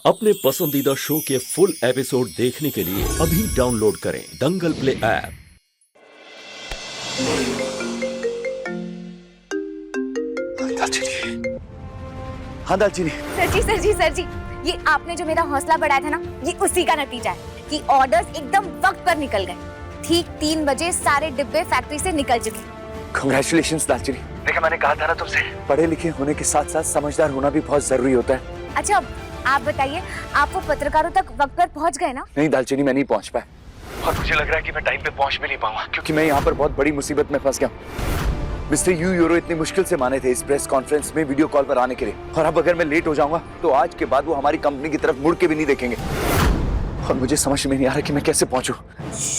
अपने पसंदीदा शो के फुल एपिसोड देखने के लिए अभी डाउनलोड करें दंगल प्ले ऐप। हाँ दालचीनी। सर जी, ये आपने जो मेरा हौसला बढ़ाया था ना, ये उसी का नतीजा है कि ऑर्डर्स एकदम वक्त पर निकल गए। ठीक 3 बजे सारे डिब्बे फैक्ट्री से निकल चुके। Congratulations दालचीनी। देखा, मैंने कहा था ना तुमसे, पढ़े लिखे होने के साथ साथ समझदार होना भी बहुत जरूरी होता है। अच्छा, आप बताइए, आप वो पत्रकारों तक वक्त पर पहुंच गए ना? नहीं दालचीनी, मैं नहीं पहुंच पाया और मुझे लग रहा है कि मैं टाइम पे पहुंच भी नहीं पाऊंगा, क्योंकि मैं यहाँ पर बहुत बड़ी मुसीबत में फंस गया। मिस्टर यू यूरो इतनी मुश्किल से माने थे इस प्रेस कॉन्फ्रेंस में वीडियो कॉल पर आने के लिए, और अब अगर मैं लेट हो जाऊंगा तो आज के बाद वो हमारी कंपनी की तरफ मुड़ के भी नहीं देखेंगे। और मुझे समझ में नहीं आ रहा कि मैं कैसे पहुंचूं।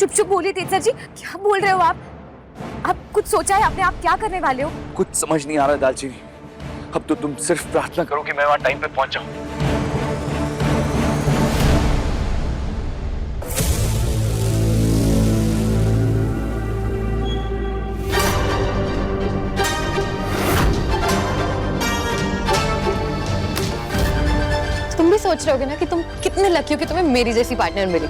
चुप बोलिए तेज सर जी, क्या बोल रहे हो आप कुछ सोचा है आपने? आप क्या करने वाले हो? कुछ समझ नहीं आ रहा दालचीनी। अब तो तुम सिर्फ प्रार्थना करो कि मैं वहां टाइम पे पहुंच जाऊं। तुम भी सोच रहे होगे ना कि तुम कितने लकी हो कि तुम्हें मेरी जैसी पार्टनर मिली।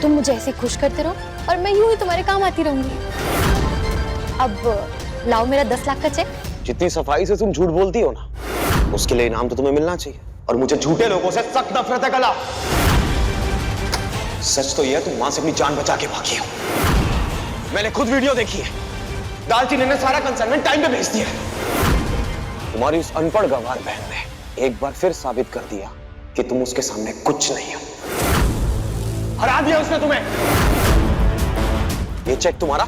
तुम मुझे ऐसे खुश करते रहो और मैं यूं ही तुम्हारे काम आती रहूंगी। अब लाओ मेरा 10 लाख का चेक। जितनी सफाई से तुम झूठ बोलती हो ना, उसके लिए इनाम तो तुम्हें मिलना चाहिए। और मुझे झूठे लोगों से सख्त नफरत है कला। सच तो यह है, तुम वहां से अपनी जान बचा के भागी हो। मैंने खुद वीडियो देखी है। दालचीनी ने सारा कंसाइनमेंट टाइम पे भेज दिया है। तुम्हारी उस अनपढ़ गंवार बहन ने एक बार फिर साबित कर दिया कि तुम उसके सामने कुछ नहीं हो। हरा दिया उसने तुम्हें। ये चेक तुम्हारा।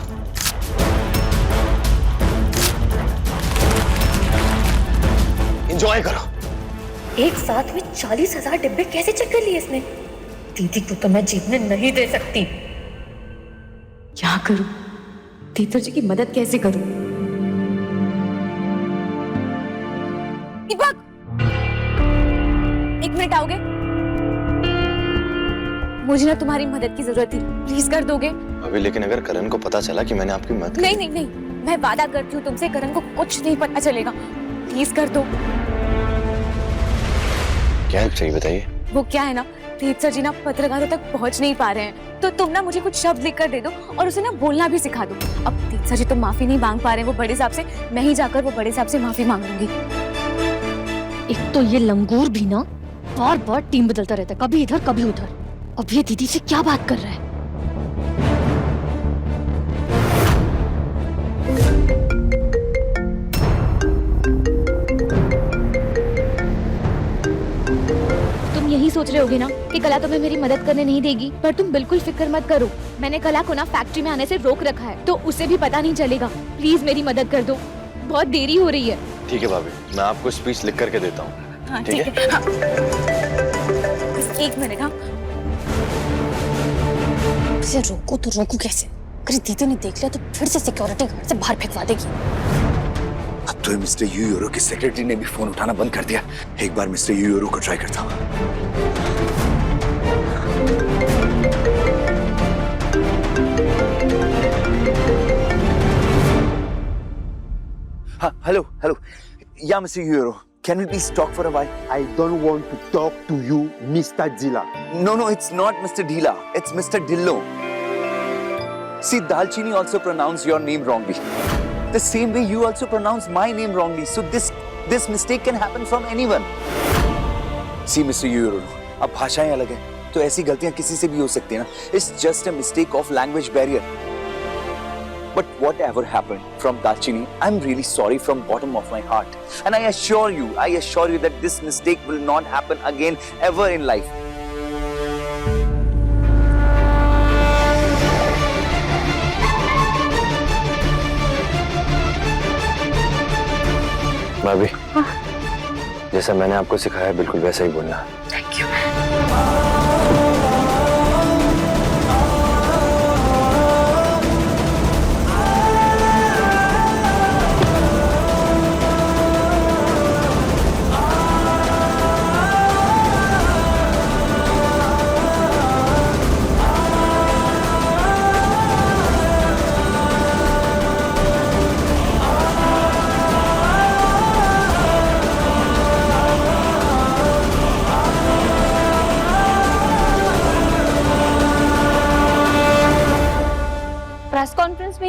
एंजॉय करो। एक साथ में 40,000 डिब्बे कैसे चेक कर लिए इसने? दीदी को तो मैं जीतने नहीं दे सकती। क्या करूं? तीतर जी की मदद कैसे करूं? दीपक, 1 मिनट आओगे? मुझे ना तुम्हारी मदद की जरूरत थी, प्लीज कर दोगे? अभी लेकिन अगर करण को पता चला कि मैंने आपकी मदद नहीं, मैं वादा करती हूँ तुमसे, करण को कुछ नहीं पता चलेगा। प्लीज कर दो। क्या हेल्प चाहिए बताइए। वो क्या है ना, तेज सर जी ना पत्रकारों तक पहुंच नहीं पा रहे हैं, तो तुम ना मुझे कुछ शब्द लिख कर दे दो और उसे ना बोलना भी सिखा दो। अब तेज सर जी तो माफी नहीं मांग पा रहे हैं वो बड़े साहब से, मैं ही जाकर वो बड़े साहब से माफी मांग लूंगी। एक तो ये लंगूर भी ना बार बार टीम बदलता रहता है, कभी इधर कभी उधर। अब ये दीदी से क्या बात कर रहा है? तुम यही सोच रहे होगे ना कि कला तुम्हें मेरी मदद करने नहीं देगी, पर तुम बिल्कुल फिक्र मत करो। मैंने कला को ना फैक्ट्री में आने से रोक रखा है, तो उसे भी पता नहीं चलेगा। प्लीज मेरी मदद कर दो, बहुत देरी हो रही है। ठीक है भाभी, मैं आपको स्पीच लिख करके देता हूँ। हाँ, ठीक है। हाँ। 1 मिनट। हाँ, इसे रोको तो रोको कैसे? अगर दीदी ने देख लिया तो फिर से सिक्योरिटी गार्ड से बाहर फेंकवा देगी। अब तो मिस्टर यू यूरो के सेक्रेटरी ने भी फोन उठाना बंद कर दिया। एक बार मिस्टर यू यूरो को ट्राई करता हूँ। हाँ, हेलो। या mister you euro, can we please talk for a while? I don't want to talk to you, Mr. Dilla. No, it's not Mr. Dhila. It's Mr. Dillo. See, Dalchini also pronounced your name wrongly. The same way you also pronounce my name wrongly. So this mistake can happen from anyone. See, Mr. Yuro, अब भाषाएं अलग हैं, तो ऐसी गलतियां किसी से भी हो सकती हैं ना. It's just a mistake of language barrier. But whatever happened from Dalchini, I'm really sorry from bottom of my heart. And I assure you that this mistake will not happen again ever in life. भाभी, जैसा मैंने आपको सिखाया बिल्कुल वैसा ही बोलना। Thank you.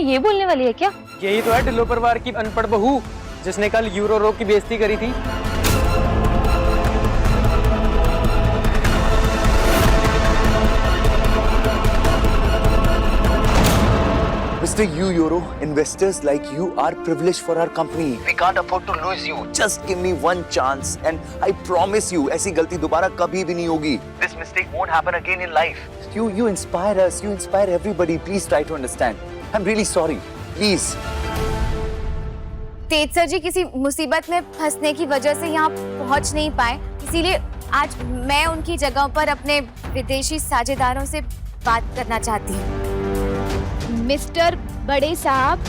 ये बोलने वाली है क्या? यही तो है ढिल्लो परिवार की अनपढ़ बहू जिसने कल यूरो रोक की बेइज्जती करी थी। Mr. Euro, investors like you are privileged for our company. We can't afford to lose you. Just give me one chance and I promise you, ऐसी गलती दोबारा कभी भी नहीं होगी. This mistake won't happen again in life. You inspire us. You inspire everybody. Please try to understand. I'm really sorry. Please. Tej sir ji किसी मुसीबत में फंसने की वजह से यहाँ पहुँच नहीं पाए, इसीलिए आज मैं उनकी जगह पर अपने विदेशी साझेदारों से बात करना चाहती हूँ। मिस्टर बड़े साहब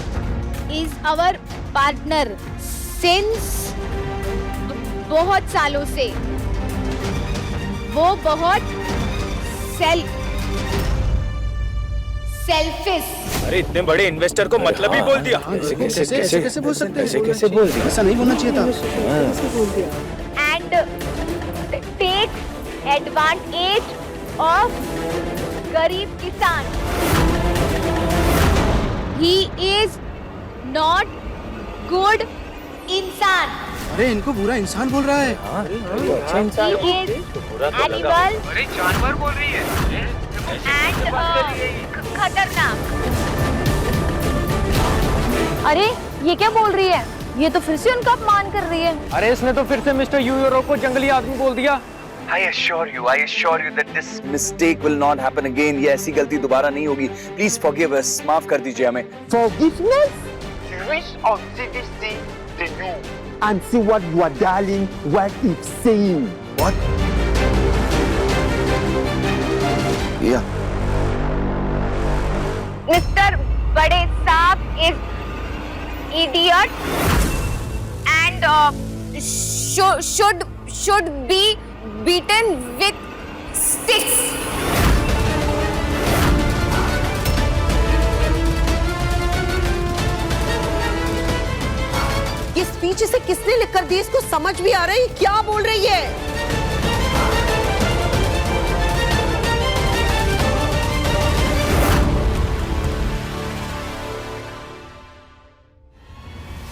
इज आवर पार्टनर सिंस बहुत सालों से। वो बहुत सेल्फिश। अरे इतने बड़े इन्वेस्टर को मतलब ही बोल दिया। कैसे बोल सकते हैं? कैसे बोल दिया? ऐसा नहीं बोलना चाहिए था। एंड टेक एडवांटेज ऑफ गरीब किसान। He is not good इंसान। अरे इनको बुरा इंसान बोल रहा है। He is animal। अरे जानवर बोल रही है। and खतरनाक। अरे ये क्या बोल रही है? ये तो फिर से उनका अपमान कर रही है। अरे इसने तो फिर से मिस्टर यूरो को जंगली आदमी बोल दिया। I assure you that this mistake will not happen again. ये ऐसी गलती दोबारा नहीं होगी. Please forgive us. माफ कर दीजिए हमें. Forgiveness? Switch on CDC the new and see what your darling wife is saying. What? Yeah. Mister बड़े साहब is idiot and should be beaten with sticks। ये स्पीच इसे किसने लिख कर दी? इसको समझ भी आ रही क्या बोल रही है?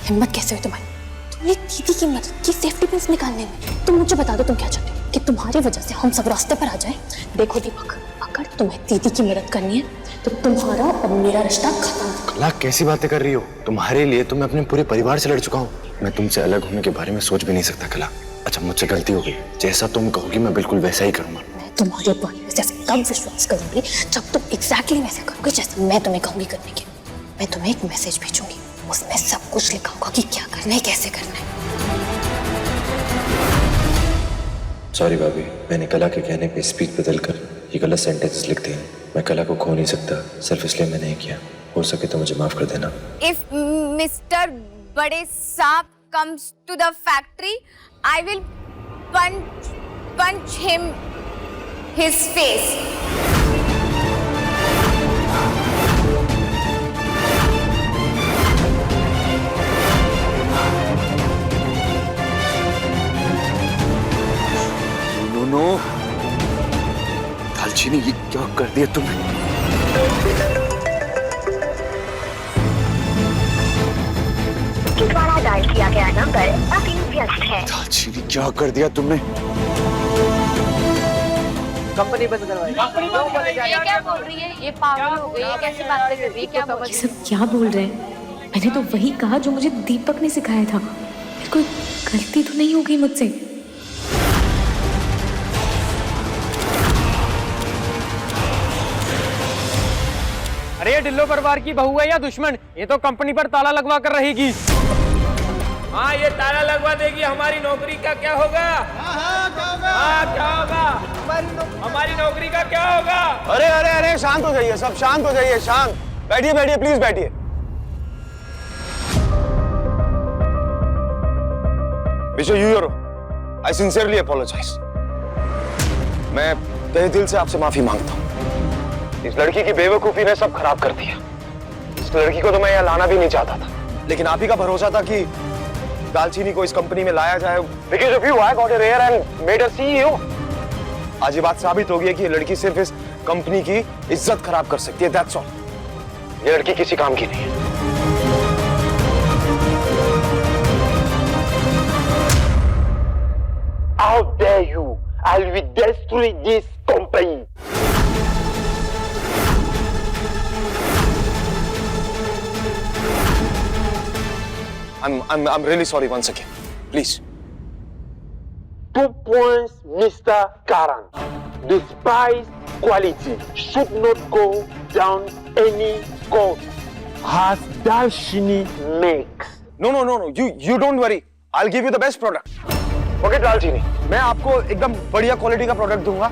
हिम्मत कैसे हुई तुम्हारी? तुमने दीदी की मदद की सेफ्टी पिंस निकालने में। तुम मुझे बता दो तुम क्या चाहते हो? कि तुम्हारी वजह से हम सब रास्ते पर आ जाएं? देखो दीपक, अगर तुम्हें दीदी की मदद करनी है तो तुम्हारा और मेरा रिश्ता खत्म। कला कैसी बातें कर रही हो? तुम्हारे लिए तो मैं अपने पूरे परिवार से लड़ चुका हूँ। मैं तुमसे अलग होने के बारे में सोच भी नहीं सकता कला। अच्छा मुझसे गलती हो गई, जैसा तुम कहोगी मैं बिल्कुल वैसा ही करूँगा। मैं तुम्हारे ऊपर जैसे कब विश्वास करूंगी जब तुम एग्जैक्टली वैसा करोगे जैसा मैं तुम्हें कहूंगी करने की। मैं तुम्हें एक मैसेज भेजूंगी, उसमें सब कुछ लिखा होगा कि क्या करना है, कैसे करना है। सॉरी भाभी, मैंने कला के कहने पे स्पीच बदल कर ये गलत सेंटेंसेस लिख दिए। मैं कला को खो नहीं सकता, सिर्फ इसलिए मैं नहीं किया। हो सके तो मुझे माफ कर देना। If Mr. बड़े साहब comes to the factory, I will punch him his face. No, दालचीनी ये क्या कर दिया तुमने? द्वारा डायल किया गया नंबर अभी व्यस्त है। दालचीनी क्या कर दिया तुमने? कंपनी बंद करवाई। ये क्या बोल रही है? ये पागल हो गई है, कैसी बातें कर रही है? क्या बोल रही है? सब क्या बोल रहे हैं? मैंने तो वही कहा जो मुझे दीपक ने सिखाया था। मेरे को गलती तो नहीं होगी मुझसे। अरे ये ढिल्लो परिवार की बहू है या दुश्मन? ये तो कंपनी पर ताला लगवा कर रहेगी। हाँ ये ताला लगवा देगी। हमारी नौकरी का क्या होगा? हाँ क्या होगा? हमारी नौकरी का क्या होगा? अरे अरे अरे शांत हो जाइए, सब शांत हो जाइए, शांत। बैठिए बैठिए प्लीज बैठिए। Mister Euro, I sincerely apologise. मैं तहे दिल से आपसे माफी मांगता हूँ। इस लड़की की बेवकूफी ने सब खराब कर दिया। इस लड़की को तो मैं यहाँ लाना भी नहीं चाहता था, लेकिन आप ही का भरोसा था कि दालचीनी को इस कंपनी में लाया जाए। Because of you, I got her here and made her CEO. आज ये बात साबित हो गई है कि ये लड़की सिर्फ इस कंपनी की इज्जत खराब कर सकती है। That's all. ये लड़की किसी काम की नहीं है। How dare you? I will destroy this company. I'm really sorry once again. Please. 2 points, Mr. Karan. The spice quality should not go down any cost as Dalchini makes. No. You don't worry. I'll give you the best product. Okay, दालचीनी, मैं आपको एकदम बढ़िया quality का product दूंगा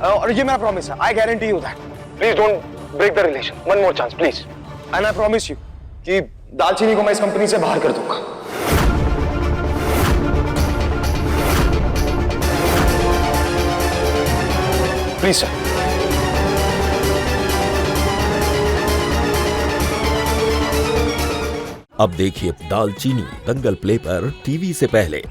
और ये मेरा प्रॉमिस है. I guarantee you that. Please don't break the relation. One more chance, please. And I promise you कि दालचीनी को मैं इस कंपनी से बाहर कर दूंगा. Please, sir. अब देखिए दालचीनी दंगल प्ले पर टीवी से पहले।